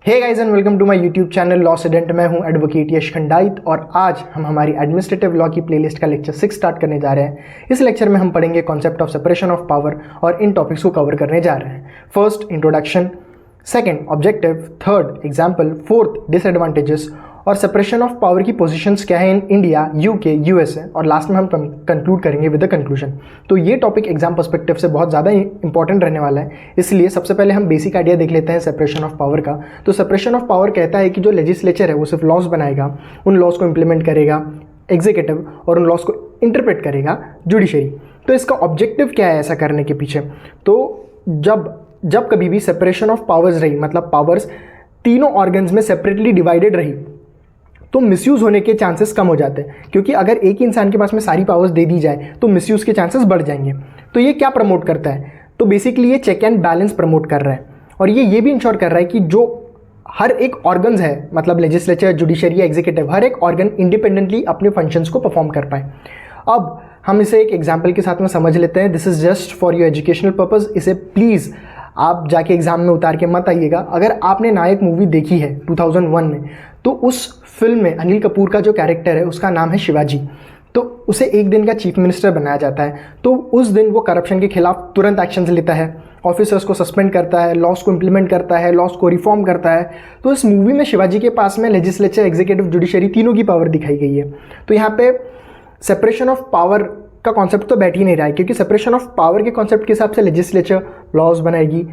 Hey guys and welcome to my YouTube channel law student. मैं हूं advocate Yash Khandait और आज हम हमारी एडमिनिस्ट्रेटिव लॉ की प्लेलिस्ट का लेक्चर 6 स्टार्ट करने जा रहे हैं। इस लेक्चर में हम पढ़ेंगे concept of separation of power और इन टॉपिक्स को कवर करने जा रहे हैं। First introduction, second objective, third example, fourth disadvantages और सेपरेशन ऑफ पावर की पोजीशंस क्या है इन इंडिया, यूके, यूएसए और लास्ट में हम कंक्लूड करेंगे विद द कंक्लूजन। तो ये टॉपिक एग्जाम पर्सपेक्टिव से बहुत ज़्यादा इंपॉर्टेंट रहने वाला है, इसलिए सबसे पहले हम बेसिक आइडिया देख लेते हैं सेपरेशन ऑफ पावर का। तो सेपरेशन ऑफ पावर कहता है कि जो लेजिस्लेचर है वो सिर्फ लॉज बनाएगा, उन लॉज को इंप्लीमेंट करेगा एग्जीक्यूटिव और उन लॉज को इंटरप्रेट करेगा जुडिशरी। तो इसका ऑब्जेक्टिव क्या है ऐसा करने के पीछे? तो जब कभी भी सेपरेशन ऑफ पावर्स रही, मतलब पावर्स तीनों ऑर्गन्स में सेपरेटली डिवाइडेड रही, तो मिसयूज़ होने के चांसेस कम हो जाते हैं, क्योंकि अगर एक ही इंसान के पास में सारी पावर्स दे दी जाए तो मिसयूज़ के चांसेस बढ़ जाएंगे। तो ये क्या प्रमोट करता है? तो बेसिकली ये चेक एंड बैलेंस प्रमोट कर रहा है और ये भी इंश्योर कर रहा है कि जो हर एक ऑर्गन्स है, मतलब लेजिस्लेचर, जुडिशरी, एग्जीक्यूटिव, हर एक ऑर्गन इंडिपेंडेंटली अपने फंक्शंस को परफॉर्म कर पाए। अब हम इसे एक एग्जाम्पल के साथ में समझ लेते हैं। This is just for your educational purpose. इसे प्लीज़ आप जाके एग्जाम में उतार के मत आइएगा। अगर आपने नायक मूवी देखी है 2001 में, तो उस फिल्म में अनिल कपूर का जो कैरेक्टर है उसका नाम है शिवाजी। तो उसे एक दिन का चीफ मिनिस्टर बनाया जाता है। तो उस दिन वो करप्शन के खिलाफ तुरंत एक्शंस लेता है, ऑफिसर्स को सस्पेंड करता है, लॉस को इंप्लीमेंट करता है, लॉस को रिफॉर्म करता है। तो इस मूवी में शिवाजी के पास में लेजिस्लेचर, एग्जीक्यूटिव, जुडिशरी तीनों की पावर दिखाई गई है। तो यहाँ पे सेपरेशन ऑफ पावर का कॉन्सेप्ट तो बैठ ही नहीं रहा है, क्योंकि सेपरेशन ऑफ पावर के कॉन्सेप्ट के हिसाब से लेजिस्लेचर लॉज बनाएगी,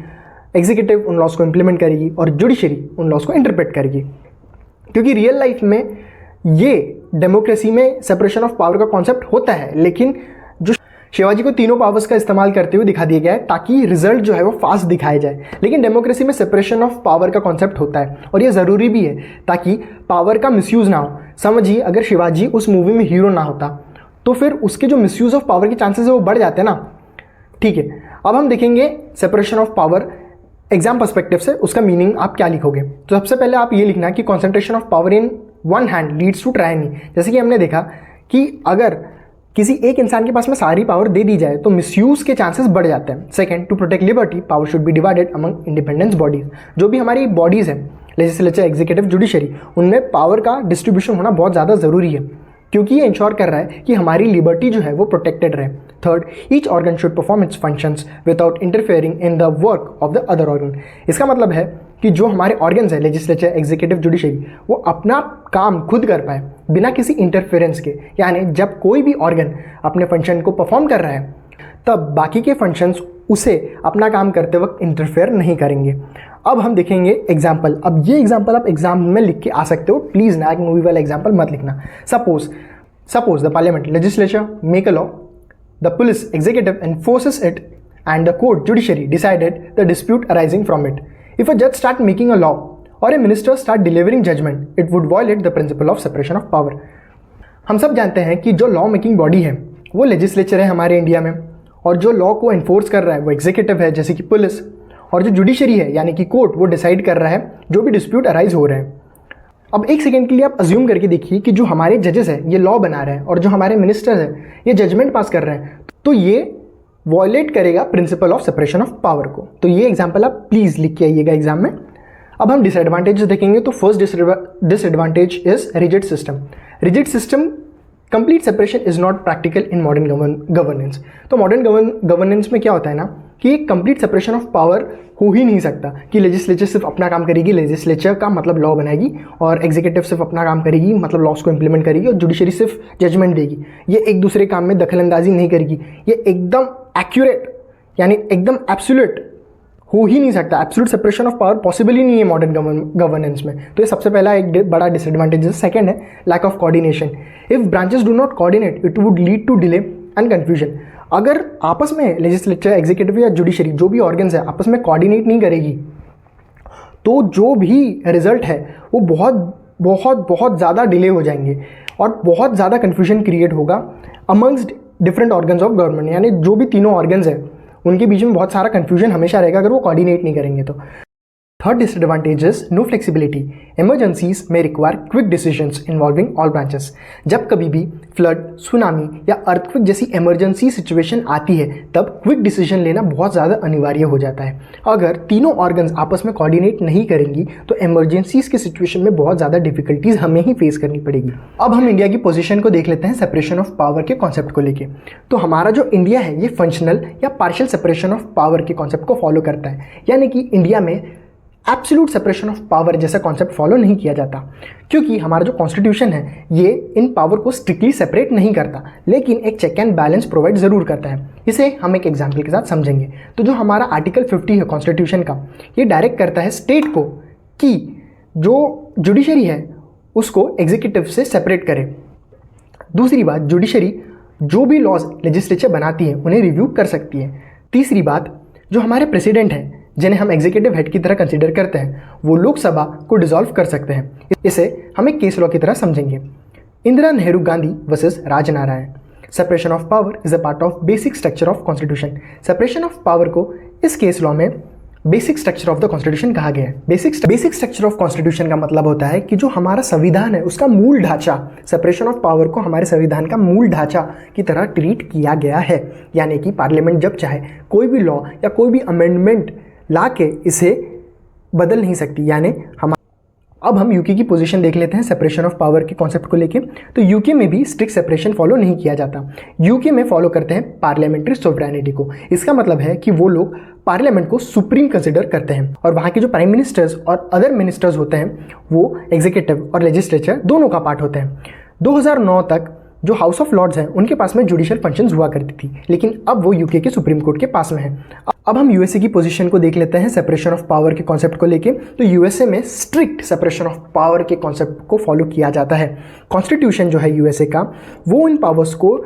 एग्जीक्यूटिव उन लॉज को इंप्लीमेंट करेगी और जुडिशरी उन लॉज को इंटरप्रेट करेगी। क्योंकि रियल लाइफ में ये डेमोक्रेसी में सेपरेशन ऑफ पावर का कॉन्सेप्ट होता है, लेकिन जो शिवाजी को तीनों पावर्स का इस्तेमाल करते हुए दिखा दिया गया है ताकि रिजल्ट जो है वो फास्ट दिखाया जाए। लेकिन डेमोक्रेसी में सेपरेशन ऑफ पावर का कॉन्सेप्ट होता है और ये ज़रूरी भी है ताकि पावर का मिसयूज़ ना हो। समझिए, अगर शिवाजी उस मूवी में हीरो ना होता तो फिर उसके जो मिसयूज़ ऑफ पावर के चांसेस है वो बढ़ जाते हैं ना। ठीक है, अब हम देखेंगे separation of power exam perspective से उसका मीनिंग आप क्या लिखोगे। तो सबसे पहले आप ये लिखना कि concentration of power in one hand leads to tyranny. जैसे कि हमने देखा कि अगर किसी एक इंसान के पास में सारी पावर दे दी जाए तो मिसयूज़ के चांसेस बढ़ जाते हैं। Second, to protect liberty power should be divided among independence bodies. जो भी हमारी बॉडीज़ हैं, लेजिस्लेचर, एग्जीक्यूटिव, जुडिशरी, उनमें पावर का डिस्ट्रीब्यूशन होना बहुत ज़्यादा ज़रूरी है, क्योंकि ये इंश्योर कर रहा है कि हमारी लिबर्टी जो है वो प्रोटेक्टेड रहे। Third, each organ should perform it's functions without interfering in the work of the other organ. इसका मतलब है कि जो हमारे ऑर्गन्स है, लेजिस्लेचर, एग्जीक्यूटिव, जुडिशरी, वो अपना काम खुद कर पाए बिना किसी इंटरफेरेंस के। यानी जब कोई भी ऑर्गन अपने फंक्शन को परफॉर्म कर रहा है तब बाकी के फंक्शंस उसे अपना काम करते वक्त इंटरफेयर नहीं करेंगे। अब हम देखेंगे एग्जाम्पल। अब ये एग्जाम्पल आप एग्जाम में लिख के आ सकते हो, प्लीज़ नायक मूवी वाला एग्जाम्पल मत लिखना। Suppose the parliament, legislature make a law, the police, executive enforces it, and the court, judiciary, decided the dispute arising from it. If a judge start making a law or a minister start delivering judgment, it would violate the principle of separation of power. हम सब जानते हैं कि जो law making body है वो legislature है हमारे इंडिया में, और जो लॉ को एनफोर्स कर रहा है वो एग्जीक्यूटिव है जैसे कि पुलिस, और जो जुडिशरी है यानी कि कोर्ट, वो डिसाइड कर रहा है जो भी डिस्प्यूट अराइज हो रहे हैं। अब एक सेकंड के लिए आप अज्यूम करके देखिए कि जो हमारे जजेस हैं ये लॉ बना रहे हैं और जो हमारे मिनिस्टर्स हैं ये जजमेंट पास कर रहे हैं, तो ये वॉयलेट करेगा principle of separation of power को। तो ये एग्जांपल आप प्लीज़ लिख के आइएगा एग्जाम में। अब हम डिसएडवांटेजेस देखेंगे। तो first disadvantage is rigid system. Rigid system, complete separation is not practical in modern governance. तो मॉडर्न गवर्नेंस में क्या होता है ना कि कंप्लीट सेपरेशन ऑफ पावर हो ही नहीं सकता कि लेजिस्लेचर सिर्फ अपना काम करेगी, लेजिस्लेचर का मतलब लॉ बनाएगी, और एग्जीक्यूटिव सिर्फ अपना काम करेगी मतलब लॉस को इंप्लीमेंट करेगी, और जुडिशरी सिर्फ जजमेंट देगी। ये एक दूसरे काम में दखलंदाजी नहीं करेगी। ये एकदम एक्यूरेट यानी एकदम एब्सोल्यूट हो ही नहीं सकता। Absolute separation of power possible ही नहीं है मॉडर्न गवर्नेंस में। तो ये सबसे पहला एक बड़ा डिसएडवांटेज है। सेकेंड है lack of coordination. If branches do not coordinate it would lead to delay and confusion. अगर आपस में लेजिस्लेचर, एग्जीक्यूटिव या जुडिशरी जो भी ऑर्गन्स है आपस में कोऑर्डिनेट नहीं करेगी तो जो भी रिजल्ट है वो बहुत बहुत बहुत ज़्यादा डिले हो जाएंगे और बहुत ज़्यादा कन्फ्यूजन क्रिएट होगा amongst different organs of government. यानी जो भी तीनों ऑर्गन्स हैं उनके बीच में बहुत सारा कन्फ्यूजन हमेशा रहेगा अगर वो कोऑर्डिनेट नहीं करेंगे तो। Third disadvantage is no flexibility. Emergencies may require quick decisions involving all branches. जब कभी भी फ्लड, सुनामी या अर्थक्वेक जैसी इमरजेंसी सिचुएशन आती है तब क्विक डिसीजन लेना बहुत ज़्यादा अनिवार्य हो जाता है। अगर तीनों ऑर्गन्स आपस में कोऑर्डिनेट नहीं करेंगी तो इमरजेंसीज के सिचुएशन में बहुत ज़्यादा डिफिकल्टीज हमें ही फेस करनी पड़ेगी। अब हम इंडिया की पोजीशन को देख लेते हैं सेपरेशन ऑफ पावर के कॉन्सेप्ट को लेके। तो हमारा जो इंडिया है ये फंक्शनल या पार्शियल सेपरेशन ऑफ पावर के कॉन्सेप्ट को फॉलो करता है, यानी कि इंडिया में एब्सोल्यूट सेपरेशन ऑफ पावर जैसा कॉन्सेप्ट फॉलो नहीं किया जाता, क्योंकि हमारा जो कॉन्स्टिट्यूशन है ये इन पावर को स्ट्रिक्टली सेपरेट नहीं करता, लेकिन एक चेक एंड बैलेंस प्रोवाइड ज़रूर करता है। इसे हम एक एग्जाम्पल के साथ समझेंगे। तो जो हमारा आर्टिकल 50 है कॉन्स्टिट्यूशन का, ये डायरेक्ट करता है स्टेट को कि जो जुडिशरी है उसको एग्जीक्यूटिव से सेपरेट करे। दूसरी बात, जुडिशरी जो भी लॉज लेजिस्लेचर बनाती है उन्हें रिव्यू कर सकती है। तीसरी बात, जो हमारे प्रेसिडेंट हैं जिन्हें हम एग्जीक्यूटिव हेड की तरह कंसीडर करते हैं, वो लोकसभा को डिसॉल्व कर सकते हैं। इसे हम एक केस लॉ की तरह समझेंगे। Indira Nehru Gandhi versus Rajnarayan. Separation of power is a part of basic structure of constitution. Separation of power को इस केस लॉ में basic structure of the constitution कहा गया है। बेसिक स्ट्रक्चर ऑफ कॉन्स्टिट्यूशन का मतलब होता है कि जो हमारा संविधान है उसका मूल ढांचा, सेपरेशन ऑफ पावर को हमारे संविधान का मूल ढांचा की तरह ट्रीट किया गया है। यानी कि पार्लियामेंट जब चाहे कोई भी लॉ या कोई भी अमेंडमेंट ला के इसे बदल नहीं सकती। यानी अब हम यूके की पोजीशन देख लेते हैं सेपरेशन ऑफ पावर के कॉन्सेप्ट को लेके। तो यूके में भी स्ट्रिक्ट सेपरेशन फॉलो नहीं किया जाता। यूके में फॉलो करते हैं पार्लियामेंट्री सोवरेनिटी को। इसका मतलब है कि वो लोग पार्लियामेंट को सुप्रीम कंसिडर करते हैं और वहाँ के जो प्राइम मिनिस्टर्स और अदर मिनिस्टर्स होते हैं वो एग्जीक्यूटिव और लेजिस्लेचर दोनों का पार्ट होते हैं। 2009 तक जो हाउस ऑफ लॉर्ड्स हैं उनके पास में जुडिशियल फंक्शंस हुआ करती थी, लेकिन अब वो यूके के सुप्रीम कोर्ट के पास में है। अब हम यूएसए की पोजीशन को देख लेते हैं सेपरेशन ऑफ पावर के कॉन्सेप्ट को लेके। तो यूएसए में स्ट्रिक्ट सेपरेशन ऑफ पावर के कॉन्सेप्ट को फॉलो किया जाता है। कॉन्स्टिट्यूशन जो है यूएसए का वो इन पावर्स को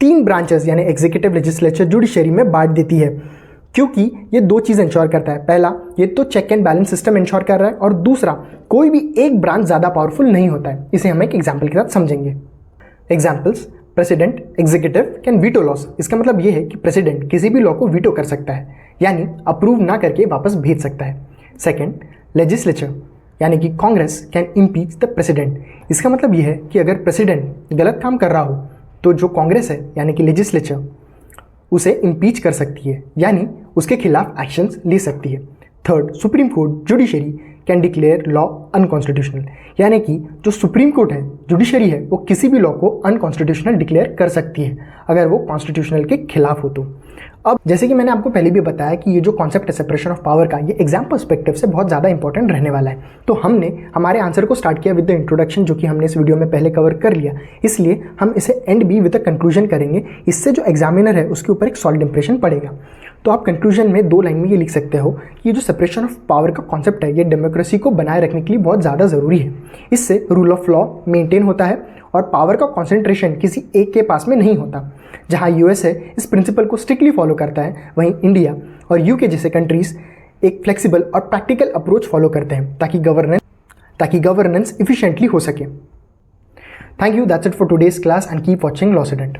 3 ब्रांचेस यानी एग्जीक्यूटिव, लेजिस्लेचर, जुडिशरी में बांट देती है, क्योंकि ये 2 चीज़ इंश्योर करता है। पहला, ये तो check and balance system ensure कर रहा है, और दूसरा, कोई भी एक ब्रांच ज़्यादा पावरफुल नहीं होता है। इसे हम एक एग्जाम्पल के साथ समझेंगे। Examples, president executive can veto loss. इसका मतलब ये है कि प्रेसिडेंट किसी भी लॉ को वीटो कर सकता है, यानी अप्रूव ना करके वापस भेज सकता है। सेकंड, लेजिस्लेचर यानी कि Congress can impeach the president. इसका मतलब ये है कि अगर प्रेसिडेंट गलत काम कर रहा हो तो जो कांग्रेस है यानी कि लेजिस्लेचर उसे इम्पीच कर सकती है, यानी उसके खिलाफ एक्शंस ले सकती है। Third, supreme court judiciary can declare law unconstitutional, यानी कि जो सुप्रीम कोर्ट है, जुडिशरी है, वो किसी भी लॉ को अनकॉन्स्टिट्यूशनल डिक्लेयर कर सकती है अगर वो कॉन्स्टिट्यूशनल के खिलाफ हो तो। अब जैसे कि मैंने आपको पहले भी बताया कि ये जो कॉन्सेप्ट है सेपरेशन ऑफ पावर का, ये एग्जाम पर्सपेक्टिव से बहुत ज़्यादा इंपॉर्टेंट रहने वाला है। तो हमने हमारे आंसर को स्टार्ट किया विद द इंट्रोडक्शन, जो कि हमने इस वीडियो में पहले कवर कर लिया, इसलिए हम इसे एंड भी विद द कंक्लूजन करेंगे। इससे जो एग्जामिनर है उसके ऊपर एक सॉलिड इंप्रेशन पड़ेगा। तो आप कंक्लूजन में 2 लाइन में ये लिख सकते हो कि ये जो सेपरेशन ऑफ पावर का कॉन्सेप्ट है ये डेमोक्रेसी को बनाए रखने के लिए बहुत ज़्यादा ज़रूरी है। इससे रूल ऑफ लॉ मेंटेन होता है और पावर का कॉन्सेंट्रेशन किसी एक के पास में नहीं होता। जहाँ यूएसए इस प्रिंसिपल को स्ट्रिक्टली फॉलो करता है, वहीं इंडिया और यूके जैसे कंट्रीज़ एक फ्लेक्सिबल और प्रैक्टिकल अप्रोच फॉलो करते हैं ताकि गवर्नेंस इफिशिएंटली हो सके। Thank you, that's it for today's class and keep watching law student.